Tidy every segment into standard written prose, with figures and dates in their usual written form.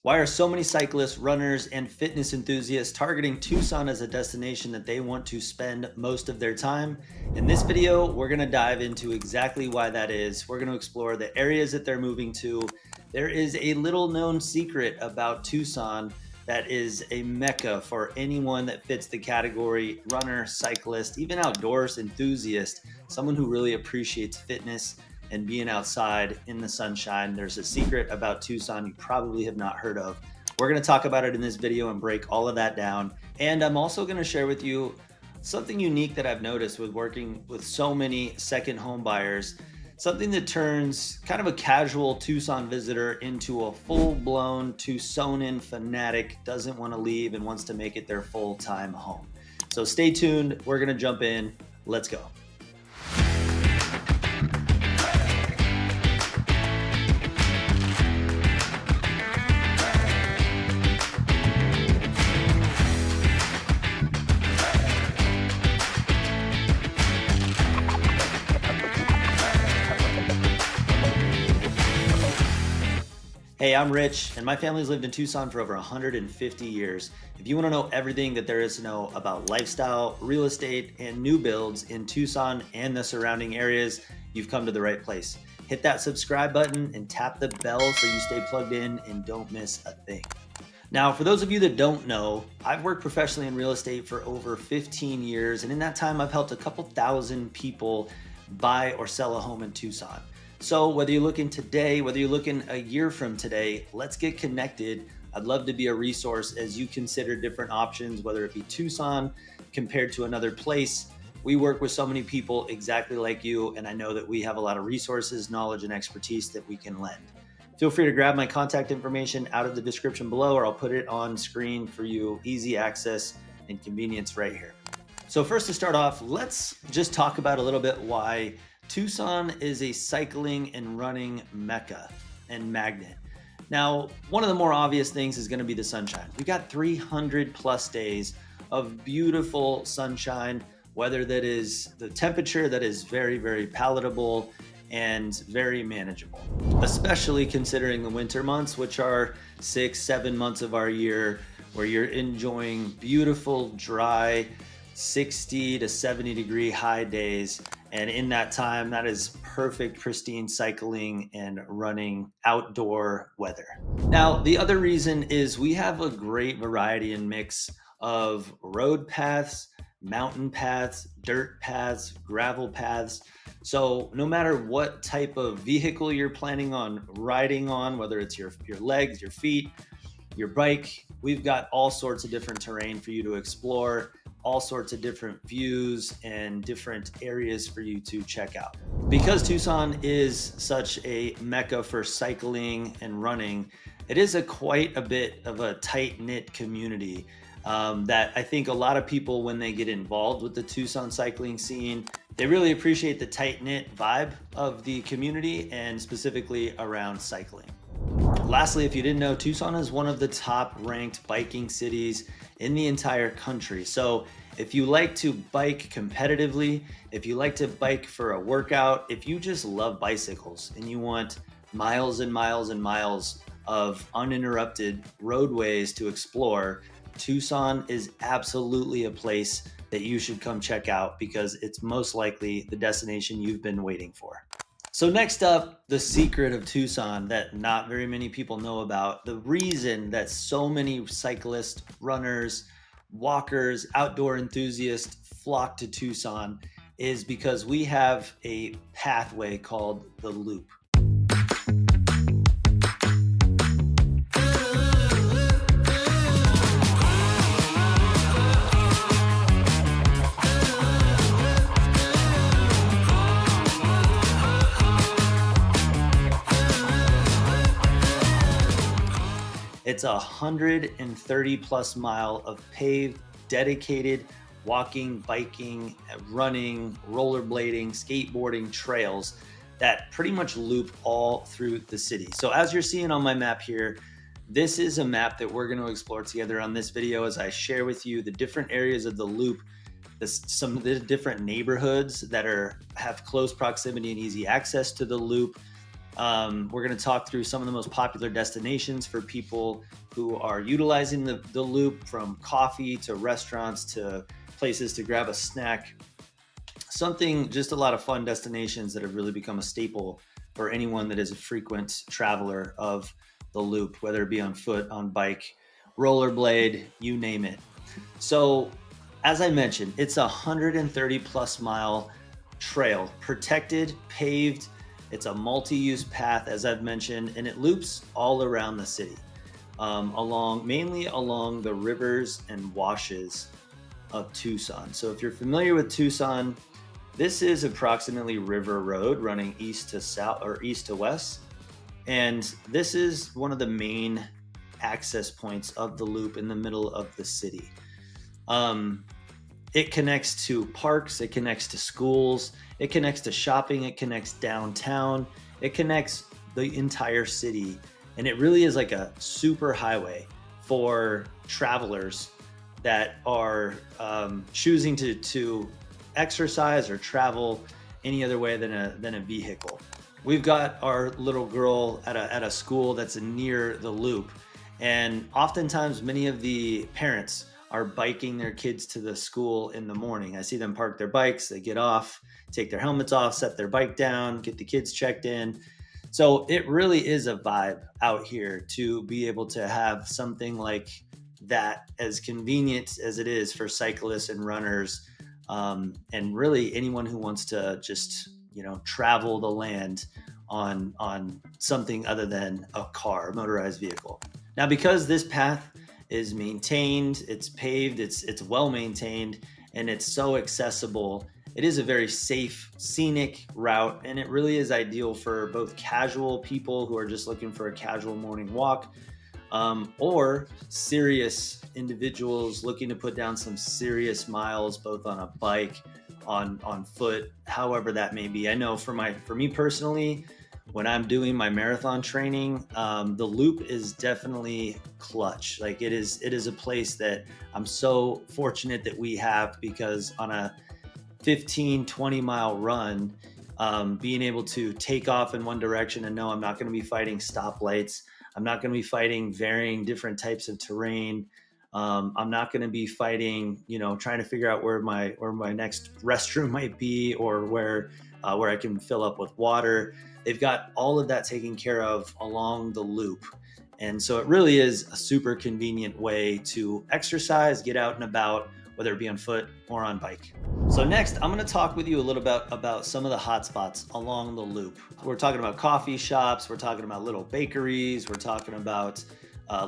Why are so many cyclists, runners, and fitness enthusiasts targeting Tucson as a destination that they want to spend most of their time? In this video, we're going to dive into exactly why that is. We're going to explore the areas that they're moving to. There is a little known secret about Tucson that is a mecca for anyone that fits the category runner, cyclist, even outdoors enthusiast, someone who really appreciates fitness and being outside in the sunshine. There's a secret about Tucson you probably have not heard of. We're going to talk about it in this video and break all of that down. And I'm also going to share with you something unique that I've noticed with working with so many second home buyers, something that turns kind of a casual Tucson visitor into a full-blown Tucsonan fanatic, doesn't want to leave and wants to make it their full-time home. So stay tuned. We're going to jump in. Let's go. Hey, I'm Rich, and my family's lived in Tucson for over 150 years. If you want to know everything that there is to know about lifestyle, real estate, and new builds in Tucson and the surrounding areas, you've come to the right place. Hit that subscribe button and tap the bell so you stay plugged in and don't miss a thing. Now, for those of you that don't know, I've worked professionally in real estate for over 15 years, and in that time, I've helped a couple thousand people buy or sell a home in Tucson. So whether you're looking today, whether you're looking a year from today, let's get connected. I'd love to be a resource as you consider different options, whether it be Tucson compared to another place. We work with so many people exactly like you, and I know that we have a lot of resources, knowledge, and expertise that we can lend. Feel free to grab my contact information out of the description below, or I'll put it on screen for you. Easy access and convenience right here. So first, to start off, let's just talk about a little bit why Tucson is a cycling and running mecca and magnet. Now, one of the more obvious things is going to be the sunshine. We got 300 plus days of beautiful sunshine, weather that is the temperature that is very, very palatable and very manageable, especially considering the winter months, which are 6-7 months of our year, where you're enjoying beautiful, dry, 60 to 70 degree high days. And in that time, that is perfect, pristine cycling and running outdoor weather. Now, the other reason is we have a great variety and mix of road paths, mountain paths, dirt paths, gravel paths. So no matter what type of vehicle you're planning on riding on, whether it's your legs, your feet, your bike, we've got all sorts of different terrain for you to explore, all sorts of different views and different areas for you to check out. Because Tucson is such a mecca for cycling and running, it is quite a bit of a tight-knit community that I think a lot of people, when they get involved with the Tucson cycling scene, they really appreciate the tight-knit vibe of the community and specifically around cycling. Lastly, if you didn't know, Tucson is one of the top ranked biking cities in the entire country. So if you like to bike competitively, if you like to bike for a workout, if you just love bicycles and you want miles and miles and miles of uninterrupted roadways to explore, Tucson is absolutely a place that you should come check out, because it's most likely the destination you've been waiting for. So next up, the secret of Tucson that not very many people know about. The reason that so many cyclists, runners, walkers, outdoor enthusiasts flock to Tucson is because we have a pathway called the Loop. It's 130 plus mile of paved, dedicated walking, biking, running, rollerblading, skateboarding trails that pretty much loop all through the city. So as you're seeing on my map here, this is a map that we're going to explore together on this video as I share with you the different areas of the loop, some of the different neighborhoods that have close proximity and easy access to the loop, We're going to talk through some of the most popular destinations for people who are utilizing the loop, from coffee to restaurants to places to grab a snack. Just a lot of fun destinations that have really become a staple for anyone that is a frequent traveler of the loop, whether it be on foot, on bike, rollerblade, you name it. So, as I mentioned, it's a 130 plus mile trail, protected, paved. It's a multi-use path, as I've mentioned, and it loops all around the city, mainly along the rivers and washes of Tucson. So if you're familiar with Tucson, this is approximately River Road running east to south or east to west. And this is one of the main access points of the loop in the middle of the city. It connects to parks, it connects to schools, it connects to shopping, it connects downtown, it connects the entire city. And it really is like a super highway for travelers that are choosing to exercise or travel any other way than a vehicle. We've got our little girl at a school that's near the loop, and oftentimes many of the parents are biking their kids to the school in the morning. I see them park their bikes, they get off, take their helmets off, set their bike down, get the kids checked in. So it really is a vibe out here to be able to have something like that, as convenient as it is for cyclists and runners, and really anyone who wants to just travel the land on something other than a car, a motorized vehicle. Now, because this path is maintained, it's paved, it's well maintained, and it's so accessible, it is a very safe, scenic route, and it really is ideal for both casual people who are just looking for a casual morning walk, or serious individuals looking to put down some serious miles, both on a bike, on foot, however that may be. I know for me personally, when I'm doing my marathon training, the loop is definitely clutch. Like it is a place that I'm so fortunate that we have, because on a 15-20 mile run, being able to take off in one direction and know I'm not going to be fighting stoplights, I'm not going to be fighting varying different types of terrain, I'm not going to be fighting, trying to figure out where my next restroom might be, or where I can fill up with water. They've got all of that taken care of along the loop. And so it really is a super convenient way to exercise, get out and about, whether it be on foot or on bike. So next, I'm going to talk with you a little bit about some of the hot spots along the loop. We're talking about coffee shops, we're talking about little bakeries, we're talking about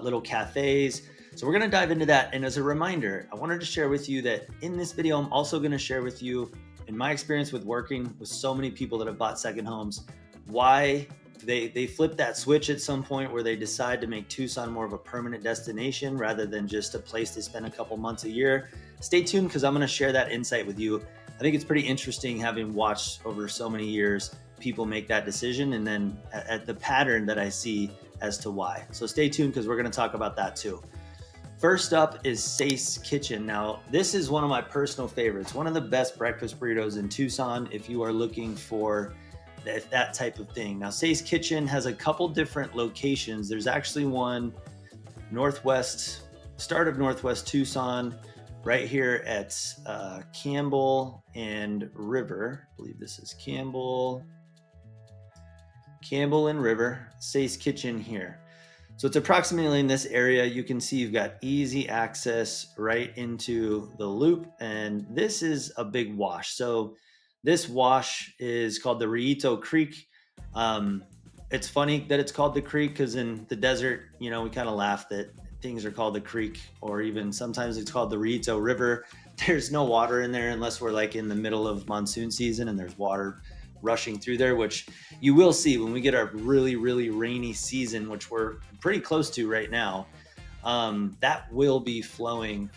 little cafes. So we're going to dive into that. And as a reminder, I wanted to share with you that in this video, I'm also going to share with you, in my experience with working with so many people that have bought second homes, why they flip that switch at some point where they decide to make Tucson more of a permanent destination rather than just a place they spend a couple months a year. Stay tuned, because I'm going to share that insight with you. I think it's pretty interesting, having watched over so many years people make that decision, and then at the pattern that I see as to why. So stay tuned, because we're going to talk about that too. First up is Sace's Kitchen. Now, this is one of my personal favorites, one of the best breakfast burritos in Tucson if you are looking for that type of thing. Now, Sace's Kitchen has a couple different locations. There's actually one start of Northwest Tucson, right here at Campbell and River. I believe this is Campbell and River, Sace's Kitchen here. So it's approximately in this area. You can see you've got easy access right into the loop, and this is a big wash. So this wash is called the Rito Creek. It's funny that it's called the creek, because in the desert, we kind of laugh that things are called the creek, or even sometimes it's called the Rito River. There's no water in there unless we're like in the middle of monsoon season and there's water rushing through there, which you will see when we get our really, really rainy season, which we're pretty close to right now. That will be flowing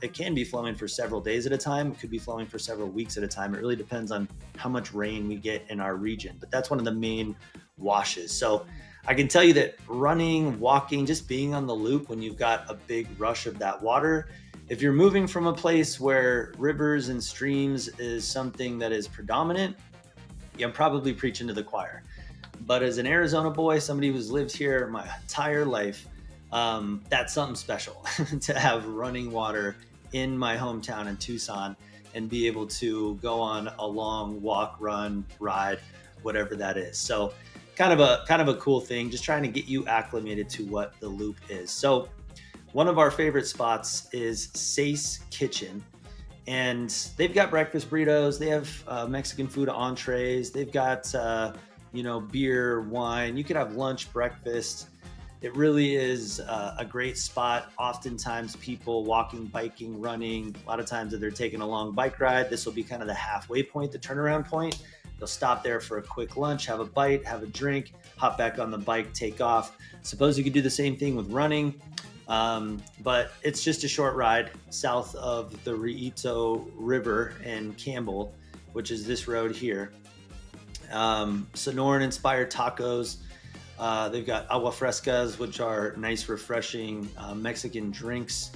it can be flowing for several days at a time. It could be flowing for several weeks at a time. It really depends on how much rain we get in our region, but that's one of the main washes. So I can tell you that running, walking, just being on the loop when you've got a big rush of that water, if you're moving from a place where rivers and streams is something that is predominant, I'm probably preaching to the choir. But as an Arizona boy, somebody who's lived here my entire life, that's something special to have running water in my hometown in Tucson and be able to go on a long walk, run, ride, whatever that is. So kind of a cool thing, just trying to get you acclimated to what the Loop is. So one of our favorite spots is Sace Kitchen, and they've got breakfast burritos. They have Mexican food entrees. They've got beer, wine. You could have lunch, breakfast. It really is a great spot. Oftentimes, people walking, biking, running. A lot of times, if they're taking a long bike ride, this will be kind of the halfway point, the turnaround point. They'll stop there for a quick lunch, have a bite, have a drink, hop back on the bike, take off. Suppose you could do the same thing with running. But it's just a short ride south of the Rito River in Campbell, which is this road here. Sonoran inspired tacos. They've got agua frescas, which are nice, refreshing Mexican drinks.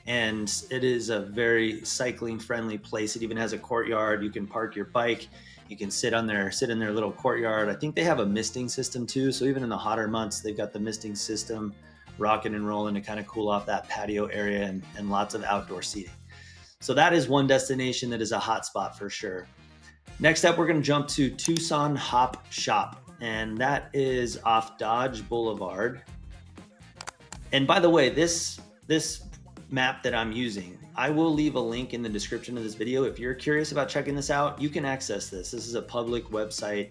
And it is a very cycling friendly place. It even has a courtyard. You can park your bike. You can sit in their little courtyard. I think they have a misting system too. So even in the hotter months, they've got the misting system rocking and rolling to kind of cool off that patio area, and lots of outdoor seating. So that is one destination that is a hot spot for sure. Next up, we're going to jump to Tucson Hop Shop, and that is off Dodge Boulevard. And by the way, this map that I'm using, I will leave a link in the description of this video. If you're curious about checking this out, you can access this. This is a public website.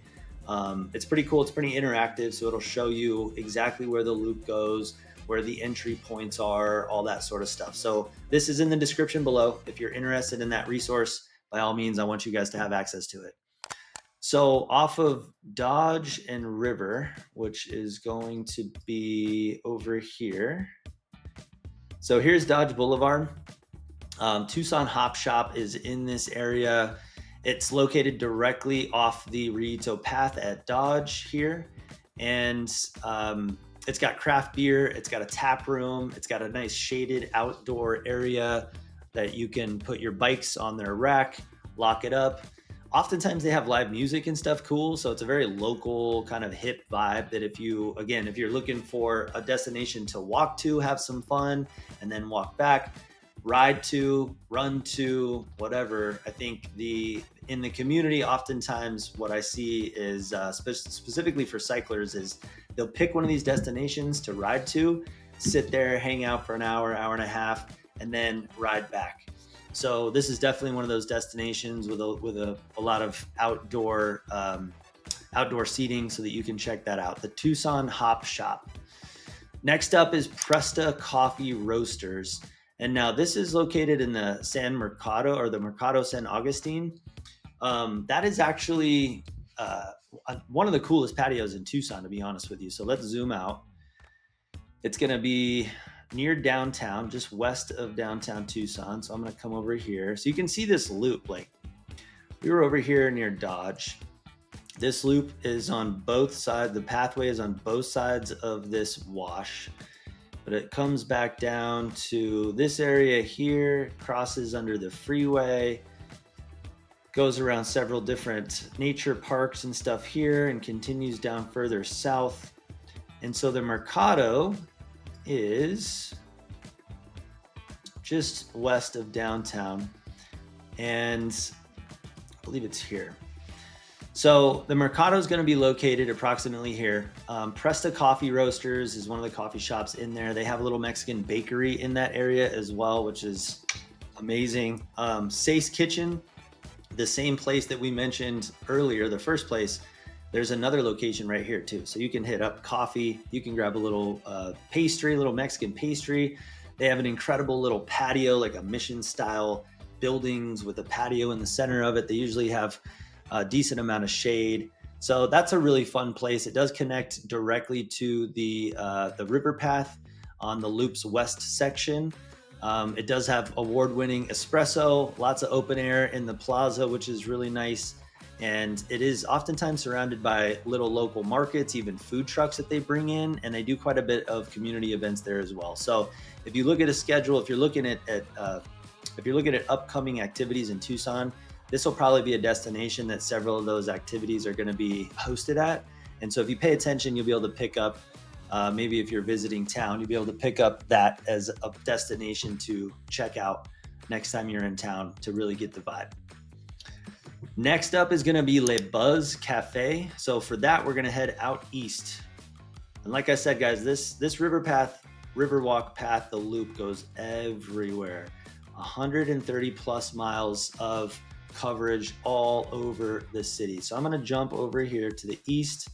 It's pretty cool. It's pretty interactive, so it'll show you exactly where the loop goes, where the entry points are, all that sort of stuff. So this is in the description below. If you're interested in that resource, by all means, I want you guys to have access to it. So off of Dodge and River, which is going to be over here. So here's Dodge Boulevard. Tucson Hop Shop is in this area. It's located directly off the Rito path at Dodge here. And it's got craft beer, it's got a tap room, it's got a nice shaded outdoor area that you can put your bikes on their rack, lock it up. Oftentimes they have live music and stuff cool, so it's a very local kind of hip vibe that if you're looking for a destination to walk to, have some fun, and then walk back, ride to, run to, whatever. I think in the community, oftentimes what I see is specifically for cyclers is they'll pick one of these destinations to ride to, sit there, hang out for an hour, hour and a half, and then ride back. So this is definitely one of those destinations with a lot of outdoor seating, so that you can check that out. The Tucson Hop Shop. Next up is Presa Coffee Roasters. And now this is located in the San Mercado, or the Mercado San Agustin. That is actually one of the coolest patios in Tucson, to be honest with you. So let's zoom out. It's going to be near downtown, just west of downtown Tucson. So I'm going to come over here. So you can see this loop. Like, we were over here near Dodge. This loop is on both sides. The pathway is on both sides of this wash. But it comes back down to this area here, crosses under the freeway, goes around several different nature parks and stuff here, and continues down further south. And so the Mercado is just west of downtown, and I believe it's here. So the Mercado is going to be located approximately here. Presa Coffee Roasters is one of the coffee shops in there. They have a little Mexican bakery in that area as well, which is amazing. Sace Kitchen, the same place that we mentioned earlier, the first place, there's another location right here too. So you can hit up coffee. You can grab a little pastry, little Mexican pastry. They have an incredible little patio, like a mission style buildings with a patio in the center of it. They usually have a decent amount of shade. So that's a really fun place. It does connect directly to the river path on the Loop's west section. It does have award-winning espresso, lots of open air in the plaza, which is really nice. And it is oftentimes surrounded by little local markets, even food trucks that they bring in, and they do quite a bit of community events there as well. So if you look at a schedule, if you're looking at upcoming activities in Tucson, this will probably be a destination that several of those activities are going to be hosted at. And so if you pay attention, you'll be able to pick up, maybe if you're visiting town, you'll be able to pick up that as a destination to check out next time you're in town to really get the vibe. Next up is gonna be Le Buzz Cafe. So for that, we're gonna head out east. And like I said, guys, this Riverwalk path, the loop goes everywhere. 130 plus miles of coverage all over the city. So I'm gonna jump over here to the east.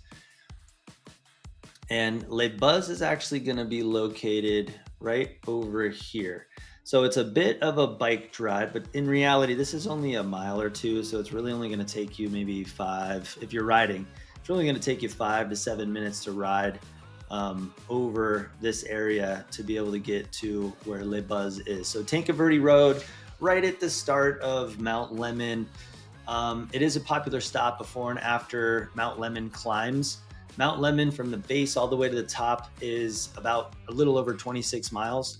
And Le Buzz is actually gonna be located right over here. So it's a bit of a bike drive, but in reality, this is only a mile or two. So it's really only gonna take you maybe if you're riding, it's really gonna take you 5 to 7 minutes to ride over this area to be able to get to where Le Buzz is. So Tanque Verde Road, right at the start of Mount Lemmon. It is a popular stop before and after Mount Lemmon climbs. Mount Lemmon from the base all the way to the top is about a little over 26 miles.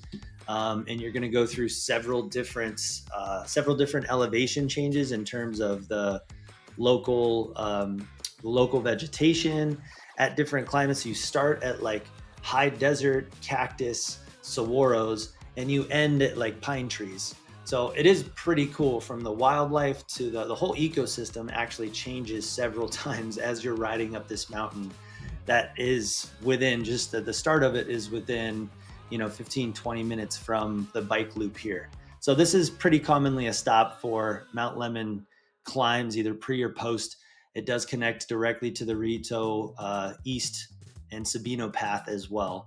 And you're going to go through several different elevation changes in terms of the local vegetation at different climates. You start at like high desert, cactus, saguaros, and you end at like pine trees. So it is pretty cool. From the wildlife to the whole ecosystem actually changes several times as you're riding up this mountain. That is within just the start of it is within 15-20 minutes from the bike loop here. So this is pretty commonly a stop for Mount Lemmon climbs, either pre or post. It does connect directly to the Rito East and Sabino path as well.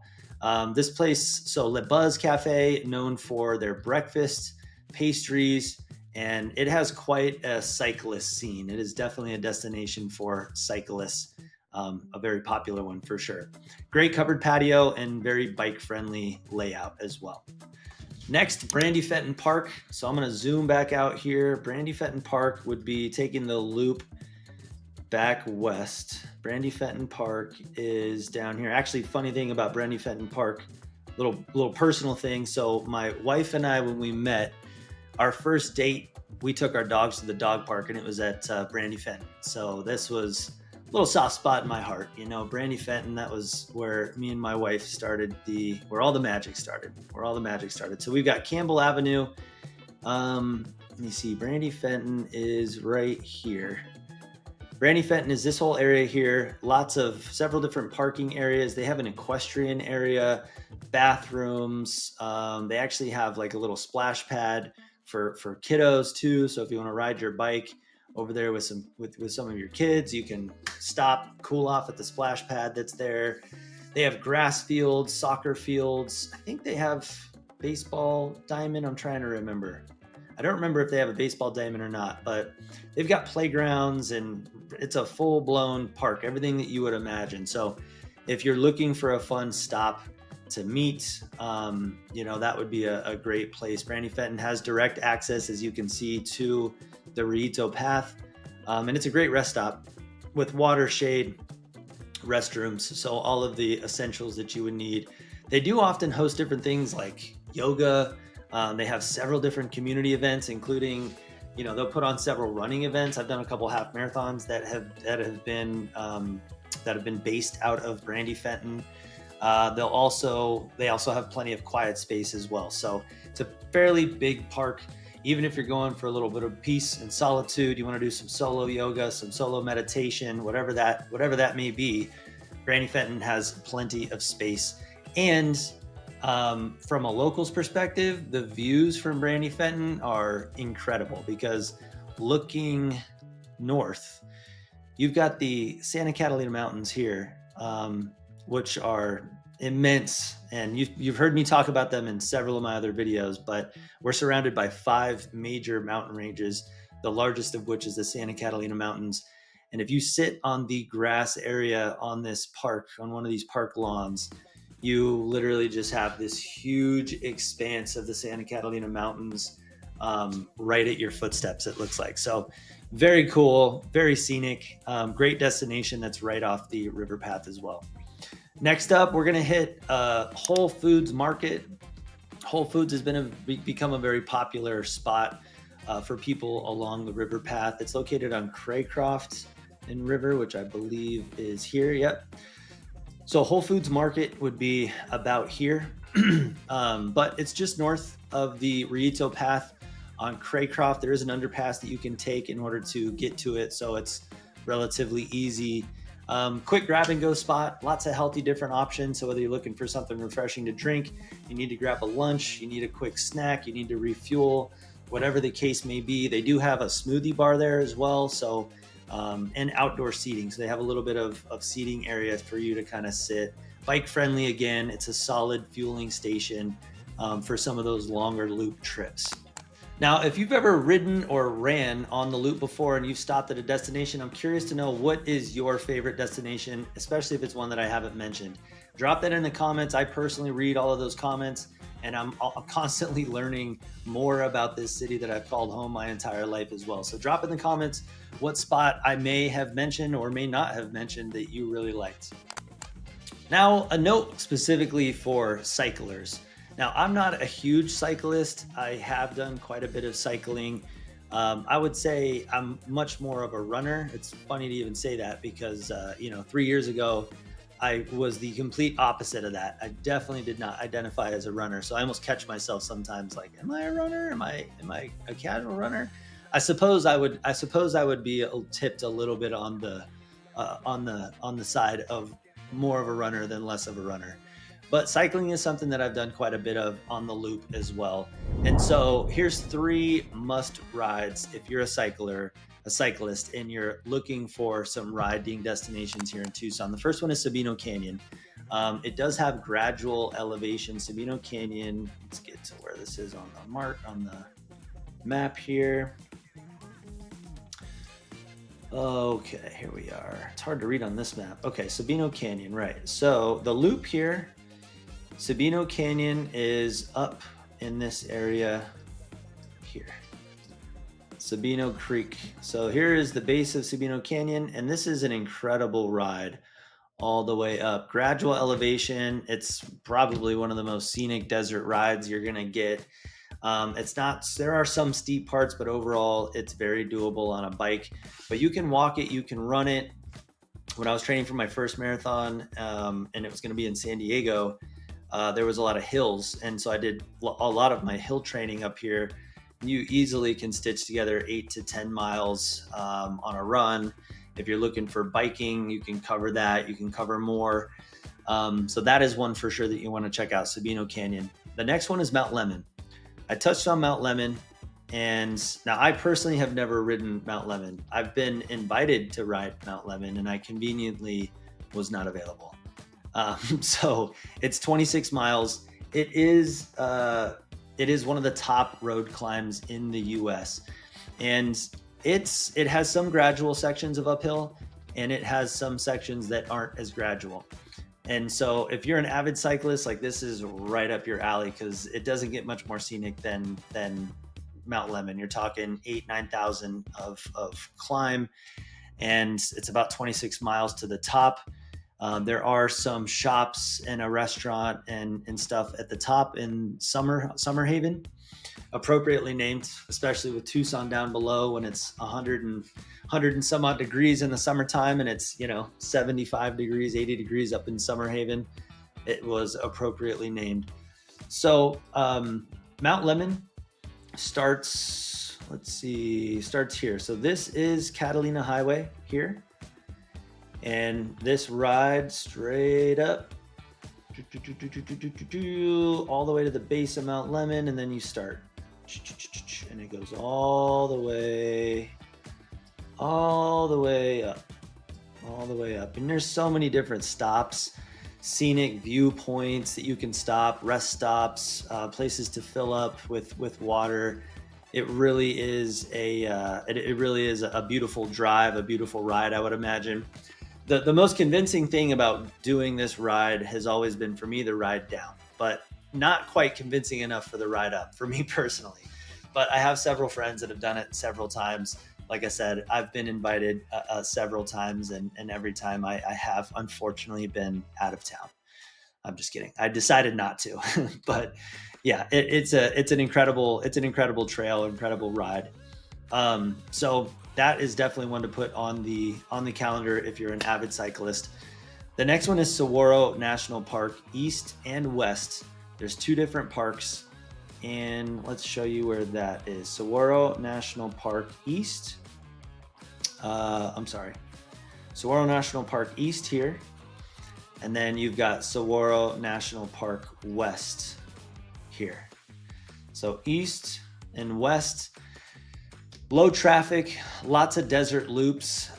This place, so Le Buzz Cafe, known for their breakfast, pastries, and it has quite a cyclist scene. It is definitely a destination for cyclists, a very popular one for sure. Great covered patio and very bike-friendly layout as well. Next, Brandy Fenton Park. So I'm gonna zoom back out here. Brandy Fenton Park would be taking the loop back west. Brandy Fenton Park is down here. Actually, funny thing about Brandy Fenton Park, little personal thing. So my wife and I, when we met, our first date, we took our dogs to the dog park, and it was at Brandy Fenton. So this was a little soft spot in my heart. Brandy Fenton, that was where me and my wife started, where all the magic started. So we've got Campbell Avenue. Let me see, Brandy Fenton is right here. Brandy Fenton is this whole area here. Several different parking areas. They have an equestrian area, bathrooms. They actually have like a little splash pad for kiddos too. So if you want to ride your bike over there with some of your kids, you can stop, cool off at the splash pad that's there. They have grass fields, soccer fields. I think they have baseball diamond. I'm trying to remember. I don't remember if they have a baseball diamond or not, but they've got playgrounds, and it's a full-blown park, everything that you would imagine. So if you're looking for a fun stop to meet, that would be a great place. Brandy Fenton has direct access, as you can see, to the Rito path. And it's a great rest stop with water, shade, restrooms. So all of the essentials that you would need. They do often host different things like yoga. They have several different community events, including, they'll put on several running events. I've done a couple half marathons that have been based out of Brandy Fenton. They also have plenty of quiet space as well. So it's a fairly big park. Even if you're going for a little bit of peace and solitude, you want to do some solo yoga, some solo meditation, whatever that may be, Brandy Fenton has plenty of space. And from a local's perspective, the views from Brandy Fenton are incredible, because looking north, you've got the Santa Catalina Mountains here, which are immense. And you've heard me talk about them in several of my other videos, but we're surrounded by 5 major mountain ranges, the largest of which is the Santa Catalina Mountains. And if you sit on the grass area on this park, on one of these park lawns, you literally just have this huge expanse of the Santa Catalina Mountains right at your footsteps, it looks like. So very cool, very scenic, great destination that's right off the river path as well. Next up, we're gonna hit Whole Foods Market. Whole Foods has become a very popular spot for people along the river path. It's located on Craycroft in River, which I believe is here. Yep. So Whole Foods Market would be about here, but it's just north of the Rito Path on Craycroft. There is an underpass that you can take in order to get to it, so it's relatively easy. Quick grab and go spot, lots of healthy different options. So whether you're looking for something refreshing to drink, you need to grab a lunch, you need a quick snack, you need to refuel, whatever the case may be. They do have a smoothie bar there as well. So and outdoor seating. So they have a little bit of seating area for you to kind of sit. Bike friendly again. It's a solid fueling station for some of those longer loop trips. Now, if you've ever ridden or ran on the loop before and you've stopped at a destination, I'm curious to know, what is your favorite destination, especially if it's one that I haven't mentioned. Drop that in the comments. I personally read all of those comments, and I'm constantly learning more about this city that I've called home my entire life as well. So drop in the comments what spot I may have mentioned or may not have mentioned that you really liked. Now, a note specifically for cyclers. Now, I'm not a huge cyclist. I have done quite a bit of cycling. I would say I'm much more of a runner. It's funny to even say that because, 3 years ago, I was the complete opposite of that. I definitely did not identify as a runner. So I almost catch myself sometimes like, am I a runner? Am I a casual runner? I suppose I would be tipped a little bit on the side of more of a runner than less of a runner. But cycling is something that I've done quite a bit of on the loop as well. And so here's 3 must rides if you're a cyclist, and you're looking for some riding destinations here in Tucson. The first one is Sabino Canyon. It does have gradual elevation. Sabino Canyon, let's get to where this is on the map here. Okay, here we are. It's hard to read on this map. Okay, Sabino Canyon, right. So the loop here, Sabino Canyon is up in this area here. Sabino Creek. So here is the base of Sabino Canyon, and this is an incredible ride all the way up. Gradual elevation. It's probably one of the most scenic desert rides you're gonna get. There are some steep parts, but overall it's very doable on a bike. But you can walk it, you can run it. When I was training for my first marathon, and it was going to be in San Diego, there was a lot of hills, and so I did a lot of my hill training up here. You easily can stitch together 8 to 10 miles on a run. If you're looking for biking, you can cover that. You can cover more. So that is one for sure that you want to check out, Sabino Canyon. The next one is Mount Lemmon. I touched on Mount Lemmon, and now I personally have never ridden Mount Lemmon. I've been invited to ride Mount Lemmon, and I conveniently was not available. So it's 26 miles. It is one of the top road climbs in the U.S. And it has some gradual sections of uphill, and it has some sections that aren't as gradual. And so if you're an avid cyclist, like, this is right up your alley, because it doesn't get much more scenic than Mount Lemmon. You're talking 9,000 of climb, and it's about 26 miles to the top. There are some shops and a restaurant and stuff at the top in Summer Haven, appropriately named, especially with Tucson down below when it's 100 and some odd degrees in the summertime, and it's 75 degrees, 80 degrees up in Summer Haven. It was appropriately named. So Mount Lemmon starts here. So this is Catalina Highway here, and this ride straight up all the way to the base of Mount Lemmon, and then you start, and it goes all the way up. And there's so many different stops, scenic viewpoints that you can stop, rest stops, places to fill up with water. It really is a beautiful drive, a beautiful ride, I would imagine. The most convincing thing about doing this ride has always been, for me, the ride down, but not quite convincing enough for the ride up for me personally. But I have several friends that have done it several times. Like I said, I've been invited several times, and every time I have unfortunately been out of town. I'm just kidding. I decided not to, but yeah, it's an incredible trail, incredible ride. So that is definitely one to put on the calendar if you're an avid cyclist. The next one is Saguaro National Park East and West. There's two different parks, and let's show you where that is. Saguaro National Park East. Saguaro National Park East here. And then you've got Saguaro National Park West here. So east and west, low traffic, lots of desert loops.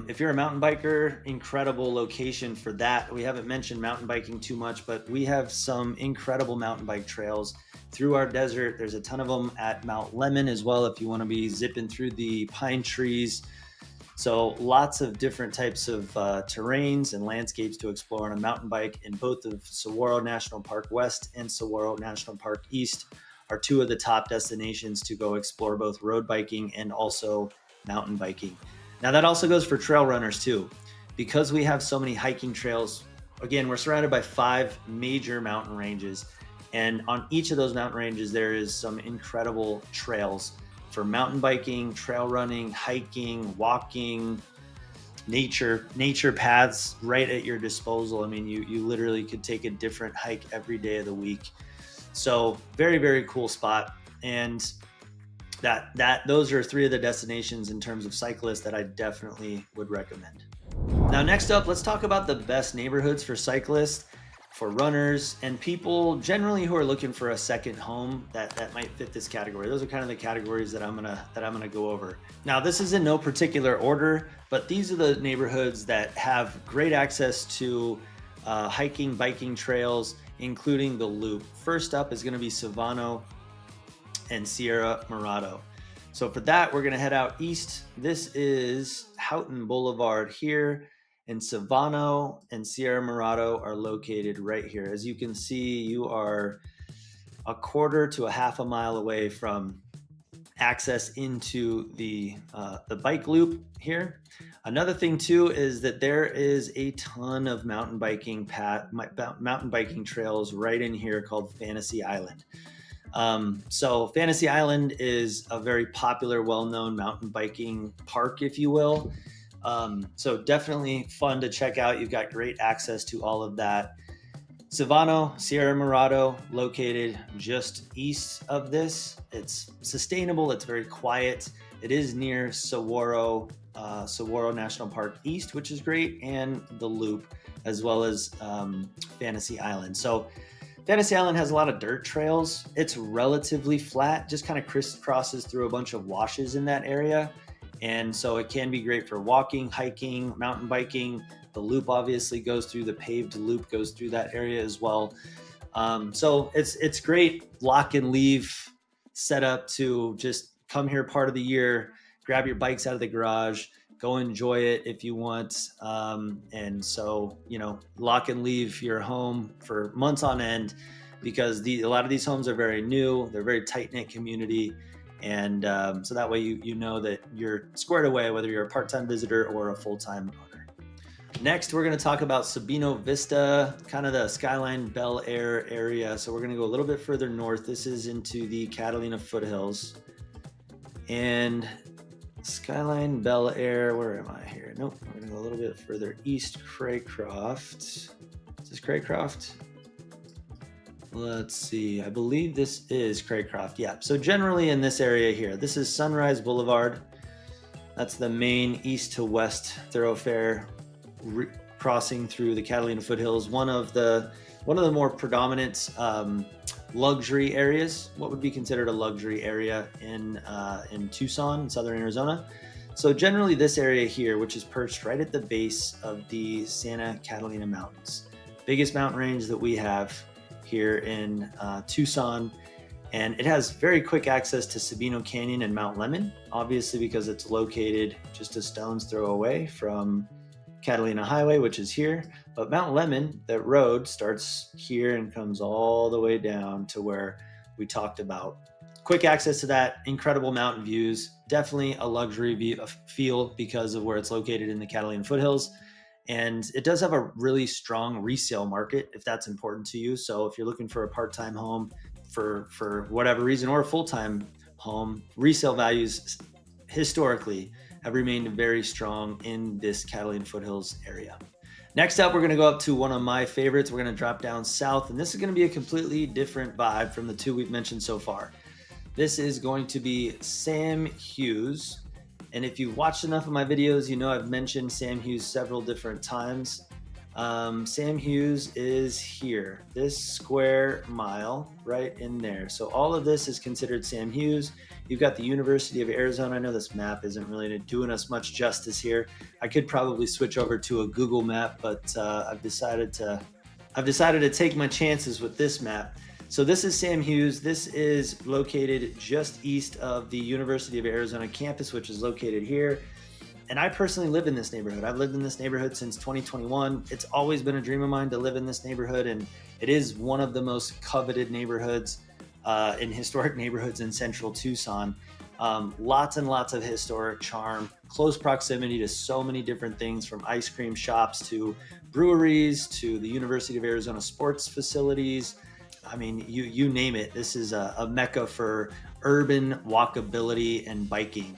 If you're a mountain biker, incredible location for that. We haven't mentioned mountain biking too much, but we have some incredible mountain bike trails through our desert. There's a ton of them at Mount Lemon as well if you want to be zipping through the pine trees. So lots of different types of terrains and landscapes to explore on a mountain bike in both of Saguaro National Park West and Saguaro National Park East are two of the top destinations to go explore both road biking and also mountain biking. Now that also goes for trail runners too. Because we have so many hiking trails, again, we're surrounded by 5 major mountain ranges. And on each of those mountain ranges, there is some incredible trails for mountain biking, trail running, hiking, walking, nature paths right at your disposal. I mean, you literally could take a different hike every day of the week. So very, very cool spot. And those are 3 of the destinations in terms of cyclists that I definitely would recommend. Now, next up, let's talk about the best neighborhoods for cyclists, for runners, and people generally who are looking for a second home that might fit this category. Those are kind of the categories that I'm gonna go over. Now, this is in no particular order, but these are the neighborhoods that have great access to hiking, biking trails, including the Loop. First up is gonna be Savano and Sierra Marado. So for that, we're gonna head out east. This is Houghton Boulevard here. And Savano and Sierra Marado are located right here. As you can see, you are a quarter to a half a mile away from access into the bike loop here. Another thing too is that there is a ton of mountain biking trails right in here called Fantasy Island. So Fantasy Island is a very popular, well-known mountain biking park, if you will. So definitely fun to check out. You've got great access to all of that. Savano, Sierra Marado, located just east of this. It's sustainable. It's very quiet. It is near Saguaro National Park East, which is great, and the Loop, as well as Fantasy Island. So Fantasy Island has a lot of dirt trails. It's relatively flat, just kind of crisscrosses through a bunch of washes in that area. And so it can be great for walking, hiking, mountain biking. The Loop obviously goes through, the paved loop goes through that area as well. So it's great lock and leave setup to just come here part of the year, grab your bikes out of the garage, go enjoy it if you want. And so, lock and leave your home for months on end, because a lot of these homes are very new. They're very tight-knit community. And so that way you know that you're squared away, whether you're a part-time visitor or a full-time owner. Next, we're going to talk about Sabino Vista, kind of the Skyline Bel Air area. So we're going to go a little bit further north. This is into the Catalina Foothills. And Skyline Bel Air, where am I here? Nope, we're going to go a little bit further east, Craycroft. Is this Craycroft? Let's see, I believe this is Craycroft. Yeah, so generally in this area here, this is Sunrise Boulevard. That's the main east to west thoroughfare crossing through the Catalina Foothills. One of the more predominant luxury areas, what would be considered a luxury area in Tucson, southern Arizona. So generally this area here, which is perched right at the base of the Santa Catalina Mountains, biggest mountain range that we have here in Tucson, and it has very quick access to Sabino Canyon and Mount Lemon, obviously because it's located just a stone's throw away from Catalina Highway, which is here. But Mount Lemon, that road starts here and comes all the way down to where we talked about. Quick access to that, incredible mountain views, definitely a luxury feel because of where it's located in the Catalina Foothills. And it does have a really strong resale market if that's important to you. So if you're looking for a part-time home for whatever reason, or a full-time home, resale values historically have remained very strong in this Catalina Foothills area. Next up, we're going to go up to one of my favorites. We're going to drop down south, and this is going to be a completely different vibe from the two we've mentioned so far. This is going to be Sam Hughes. And if you've watched enough of my videos, you know I've mentioned Sam Hughes several different times. Sam Hughes is here, this square mile right in there. So all of this is considered Sam Hughes. You've got the University of Arizona. I know this map isn't really doing us much justice here. I could probably switch over to a Google map, but I've decided to take my chances with this map. So this is Sam Hughes. This is located just east of the University of Arizona campus, which is located here. And I personally live in this neighborhood. I've lived in this neighborhood since 2021. It's always been a dream of mine to live in this neighborhood, and it is one of the most coveted neighborhoods in historic neighborhoods in central Tucson. Lots and lots of historic charm, close proximity to so many different things, from ice cream shops to breweries to the University of Arizona sports facilities. I mean, you name it. This is a mecca for urban walkability and biking.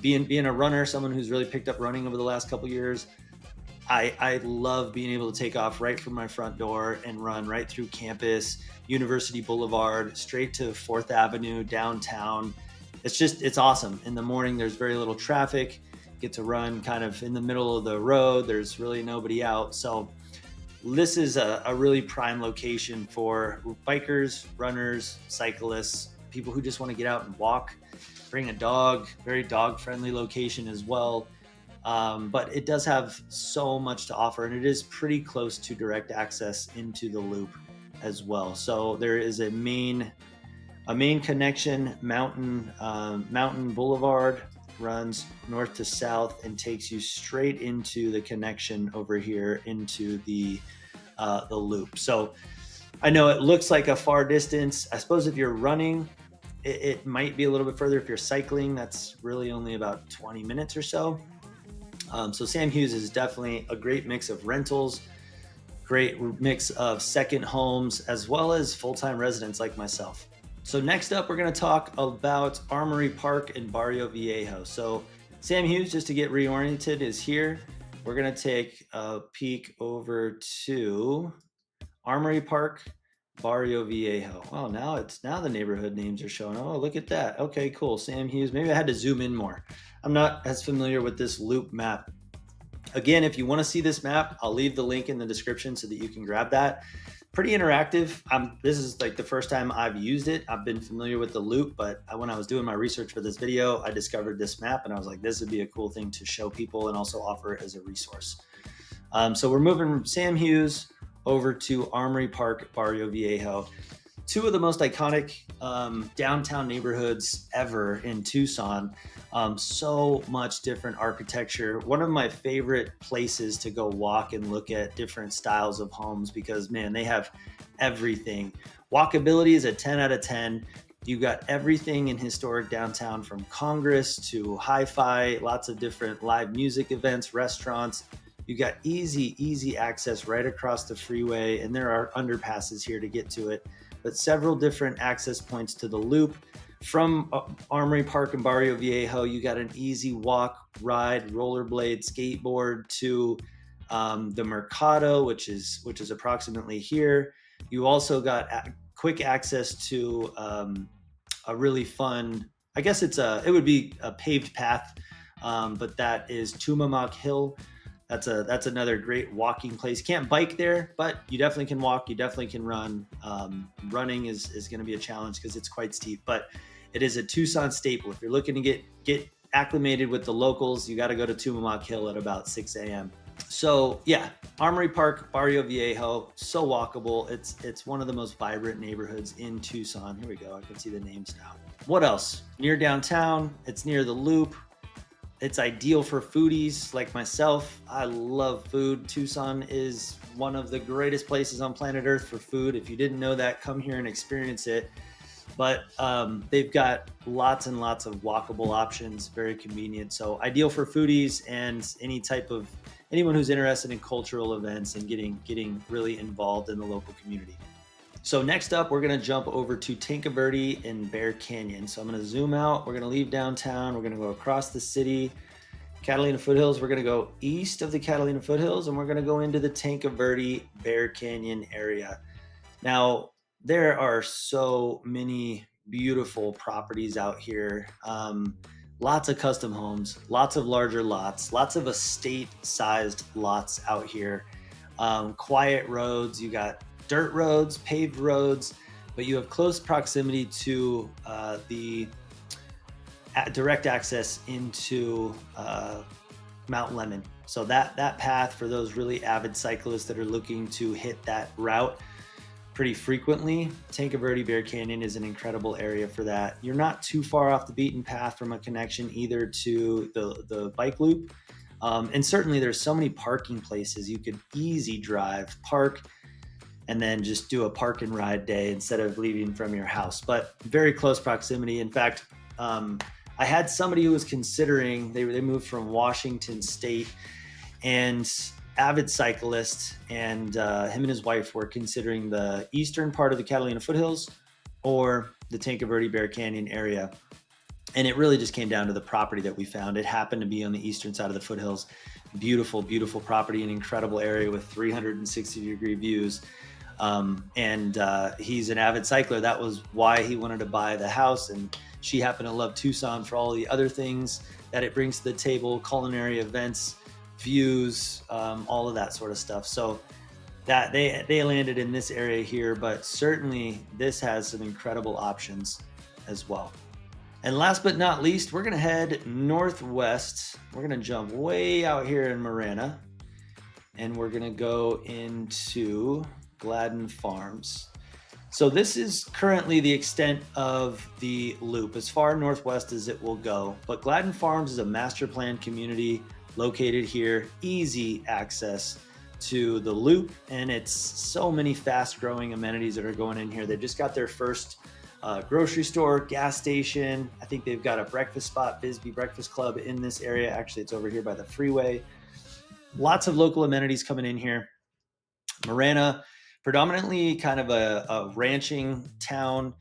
Being a runner, someone who's really picked up running over the last couple years, I love being able to take off right from my front door and run right through campus, University Boulevard, straight to 4th Avenue, downtown. It's awesome. In the morning, there's very little traffic. Get to run kind of in the middle of the road. There's really nobody out. So this is a really prime location for bikers, runners, cyclists, people who just want to get out and walk. Bring a dog, very dog friendly location as well. But it does have so much to offer, and it is pretty close to direct access into the loop as well. So there is a main connection. Mountain Boulevard runs north to south and takes you straight into the connection over here into the loop. So I know it looks like a far distance. I suppose if you're running, it might be a little bit further. If you're cycling, that's really only about 20 minutes or so. So Sam Hughes is definitely a great mix of rentals, great mix of second homes, as well as full-time residents like myself. So next up, we're going to talk about Armory Park and Bario Viejo. So Sam Hughes, just to get reoriented, is here. We're going to take a peek over to Armory Park, Bario Viejo. Oh, now the neighborhood names are showing. Oh, look at that. Okay, cool. Sam Hughes. Maybe I had to zoom in more. I'm not as familiar with this loop map. Again, if you want to see this map, I'll leave the link in the description so that you can grab that. Pretty interactive. This is like the first time I've used it. I've been familiar with the loop, but when I was doing my research for this video, I discovered this map and I was like, this would be a cool thing to show people and also offer as a resource. So we're moving from Sam Hughes over to Armory Park, Bario Viejo. Two of the most iconic downtown neighborhoods ever in Tucson. So much different architecture. One of my favorite places to go walk and look at different styles of homes because, man, they have everything. Walkability is a 10 out of 10. You've got everything in historic downtown, from Congress to hi-fi, lots of different live music events, restaurants. You got easy access right across the freeway, and there are underpasses here to get to it, but several different access points to the loop. From Armory Park and Bario Viejo, you got an easy walk, ride, rollerblade, skateboard to the Marado, which is approximately here. You also got quick access to a really fun, I guess it would be a paved path, but that is Tumamoc Hill. That's another great walking place. Can't bike there, but you definitely can walk. You definitely can run. Running is going to be a challenge because it's quite steep, but it is a Tucson staple. If you're looking to get acclimated with the locals, you got to go to Tumamoc Hill at about 6 a.m. So yeah, Armory Park, Bario Viejo, so walkable. It's one of the most vibrant neighborhoods in Tucson. Here we go. I can see the names now. What else? Near downtown. It's near the loop. It's ideal for foodies like myself. I love food. Tucson is one of the greatest places on planet Earth for food. If you didn't know that, come here and experience it. But they've got lots and lots of walkable options, very convenient. So ideal for foodies and anyone who's interested in cultural events and getting really involved in the local community. So next up, we're going to jump over to Verde and Bear Canyon. So I'm going to zoom out. We're going to leave downtown. We're going to go across the city. Catalina Foothills, we're gonna go east of the Catalina Foothills and we're gonna go into the Tanque Verde Bear Canyon area. Now, there are so many beautiful properties out here. Lots of custom homes, lots of larger lots, lots of estate-sized lots out here. Quiet roads, you got dirt roads, paved roads, but you have close proximity to the direct access into Mount Lemon. So that path for those really avid cyclists that are looking to hit that route pretty frequently, Tanque Verde Bear Canyon is an incredible area for that. You're not too far off the beaten path from a connection either to the bike loop. And certainly there's so many parking places. You could easy drive, park, and then just do a park and ride day instead of leaving from your house. But very close proximity. In fact, I had somebody who was considering, they moved from Washington State, and avid cyclist, and him and his wife were considering the eastern part of the Catalina Foothills or the Tanque Verde Bear Canyon area. And it really just came down to the property that we found. It happened to be on the eastern side of the foothills. Beautiful, beautiful property, an incredible area with 360-degree views. He's an avid cycler. That was why he wanted to buy the house. And she happened to love Tucson for all the other things that it brings to the table, culinary events, views, all of that sort of stuff. So that they landed in this area here, but certainly this has some incredible options as well. And last but not least, we're gonna head northwest. We're gonna jump way out here in Marana, and we're gonna go into Gladen Farms. So this is currently the extent of the loop, as far northwest as it will go. But Gladen Farms is a master plan community located here, easy access to the loop, and it's so many fast growing amenities that are going in here. They just got their first grocery store, gas station. I think they've got a breakfast spot, Bisbee Breakfast Club in this area. Actually, it's over here by the freeway. Lots of local amenities coming in here. Marana, predominantly kind of a ranching town,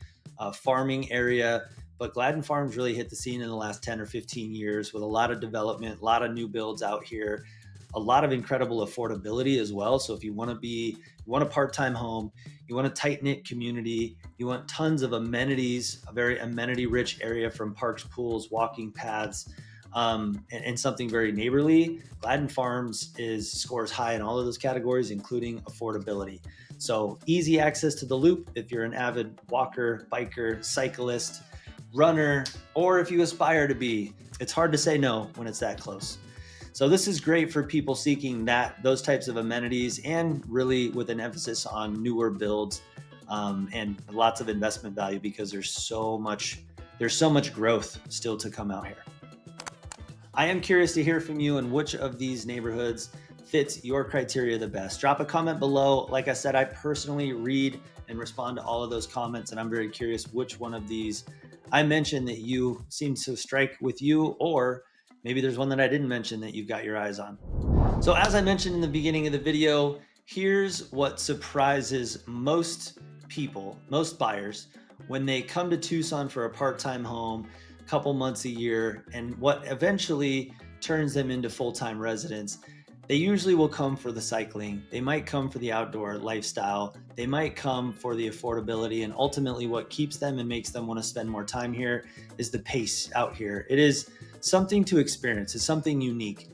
farming area, but Gladden Farms really hit the scene in the last 10 or 15 years with a lot of development, a lot of new builds out here, a lot of incredible affordability as well. So if you want a part-time home, you want a tight-knit community, you want tons of amenities, a very amenity-rich area from parks, pools, walking paths, and something very neighborly, Gladden Farms scores high in all of those categories, including affordability. So easy access to the loop if you're an avid walker, biker, cyclist, runner, or if you aspire to be. It's hard to say no when it's that close. So this is great for people seeking those types of amenities, and really with an emphasis on newer builds, and lots of investment value, because there's so much growth still to come out here. I am curious to hear from you and which of these neighborhoods fits your criteria the best. Drop a comment below. Like I said, I personally read and respond to all of those comments, and I'm very curious which one of these I mentioned that you seem to strike with you, or maybe there's one that I didn't mention that you've got your eyes on. So as I mentioned in the beginning of the video, here's what surprises most people, most buyers, when they come to Tucson for a part-time home, a couple months a year, and what eventually turns them into full-time residents. They usually will come for the cycling. They might come for the outdoor lifestyle. They might come for the affordability, and ultimately what keeps them and makes them want to spend more time here is the pace out here. It is something to experience. It's something unique.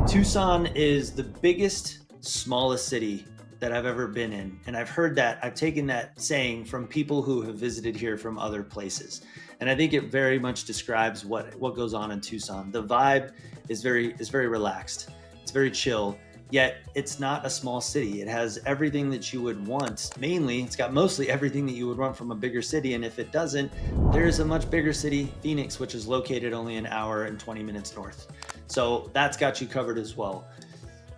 Tucson is the biggest, smallest city that I've ever been in. And I've heard that, I've taken that saying from people who have visited here from other places. And I think it very much describes what goes on in Tucson. The vibe is very relaxed. It's very chill, yet it's not a small city. It has everything that you would want. Mainly, it's got mostly everything that you would want from a bigger city. And if it doesn't, there's a much bigger city, Phoenix, which is located only an hour and 20 minutes north. So that's got you covered as well.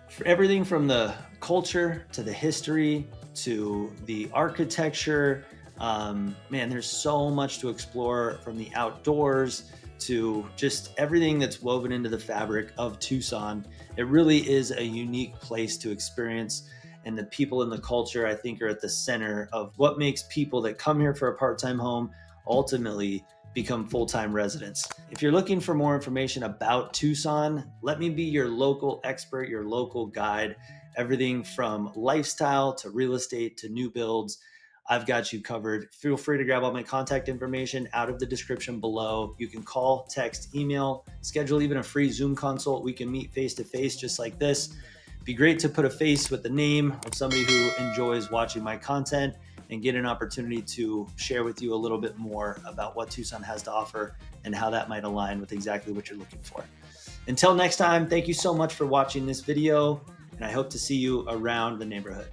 For everything from the culture to the history to the architecture, man, there's so much to explore, from the outdoors to just everything that's woven into the fabric of Tucson. It really is a unique place to experience, and the people and the culture, I think, are at the center of what makes people that come here for a part-time home ultimately become full-time residents. If you're looking for more information about Tucson, let me be your local expert, your local guide. Everything from lifestyle to real estate to new builds, I've got you covered. Feel free to grab all my contact information out of the description below. You can call, text, email, schedule even a free Zoom consult. We can meet face to face just like this. It'd be great to put a face with the name of somebody who enjoys watching my content and get an opportunity to share with you a little bit more about what Tucson has to offer and how that might align with exactly what you're looking for. Until next time, thank you so much for watching this video, and I hope to see you around the neighborhood.